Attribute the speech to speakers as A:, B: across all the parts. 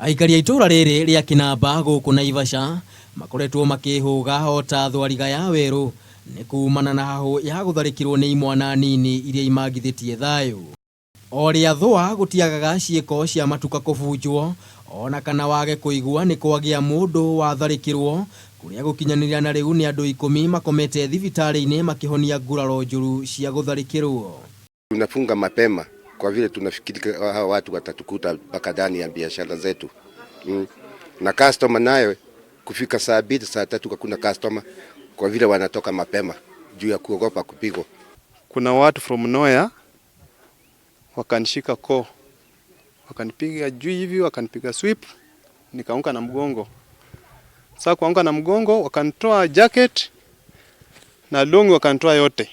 A: Aikari a itura riri ria Kinamba guku Naivasha makoretwo makihuga o ta thwariga ya weru ni kumana na hahu ya gutharikirwo ni imwana nini iria imagithitie thayu. O ria thwa gutiagaga ciiko cia matuka kubunjwo ona kana wage kuigua ni kwagia mundu watharikirwo kuria gukinyanira na riu ni andu 10 makomete thibitari-ini makihonia nguraro njuru cia gutharikirwo.
B: Tunafunga mapema kwa vile tunafikiri hawa watu watatukuta mpaka ndani ya biashara zetu. Na customer nayo kufika saa 2 saa 3 hakuna customer kwa vile wanatoka mapema juu ya kuogopa kupigwa.
C: Kuna watu from nowhere wakanishika koo, wakanipiga juu hivi, wakanipiga sweep, nikaanguka na mgongo. Sasa kuanguka na mgongo wakanitoa jacket na longi wakanitoa yote.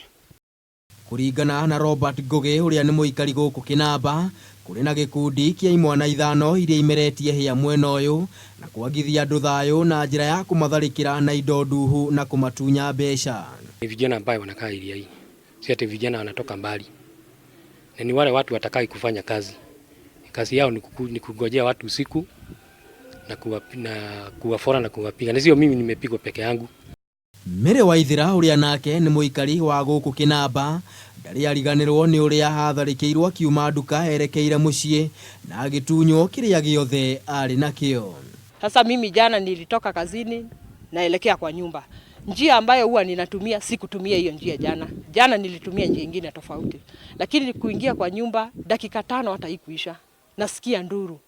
A: Kuringana na Robert Goge uria ni muikari guku Kinamba, kuri na gikundi kia imwana ithano iria imeretie hia mwena uyu na kwagithia andu thayu na njira ya kumatharikira na indo nduhu na kumatunya mbeca.
D: Ni vijana ambao wanakaa area hii, si ati vijana wanatoka mbali, na ni wale watu watakai kufanya kazi. Kazi yao ni kungojea watu usiku na kuwafora na kuwapiga, na sio mimi nimepigwa peke yangu.
A: Mere Waithira uria nake ni muikari wa guku Kinamba ndari ariganirwo ni uria hatharikirwo kiuma nduka erekeire mucii na agitunywo kiria giothe ari nakio.
E: Sasa mimi jana nilitoka kazini naelekea kwa nyumba. Njia ambayo huwa ninatumia sikutumia hiyo njia jana. Jana nilitumia njia nyingine tofauti. Lakini kuingia kwa nyumba dakika 5 hata haikuisha. Nasikia nduru.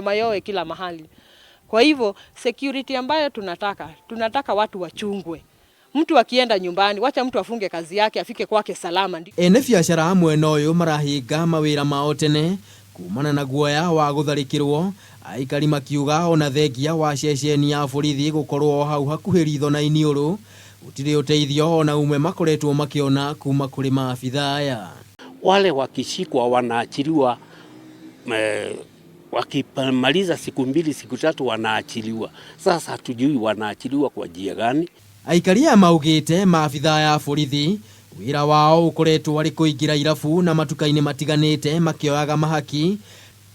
E: Mayowe kila mahali. Kwa hivyo security ambayo tunataka watu wachungwe. Mtu akienda nyumbani, wacha mtu afunge kazi yake afike kwake salama.
A: Ene biashara mwena uyu marahinga mawira mao tene kumana na guoya wa gutharikirwo. Aikari makiuga ona thengia wa ceceni ya borithi gukorwo hau hakuhi ritho na iniuru gutiri uteithio ona umwe makoretwo makiona kuma kuri maabitha aya.
F: Wale wakishikwa wanaachiliwa, wakimaliza siku 2 siku 3 wanaachiliwa. Sasa hatujui wanaachiliwa kwa njia gani.
A: Aikari aya maugite maabitha ya borithi wira wao ukoretwo ari kuingira irabu na matuka-ini matiganite makioyaga mahaki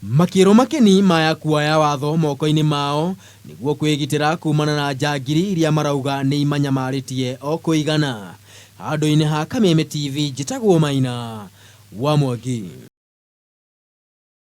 A: makiro makeni maya kuaya watho moko-ini mao niguo kwigitira kumana na njangiri iria marauga ni imanyamaritie o kuigana. Handu-ini ha Kameme TV njitagwo Maina wa Mwangi.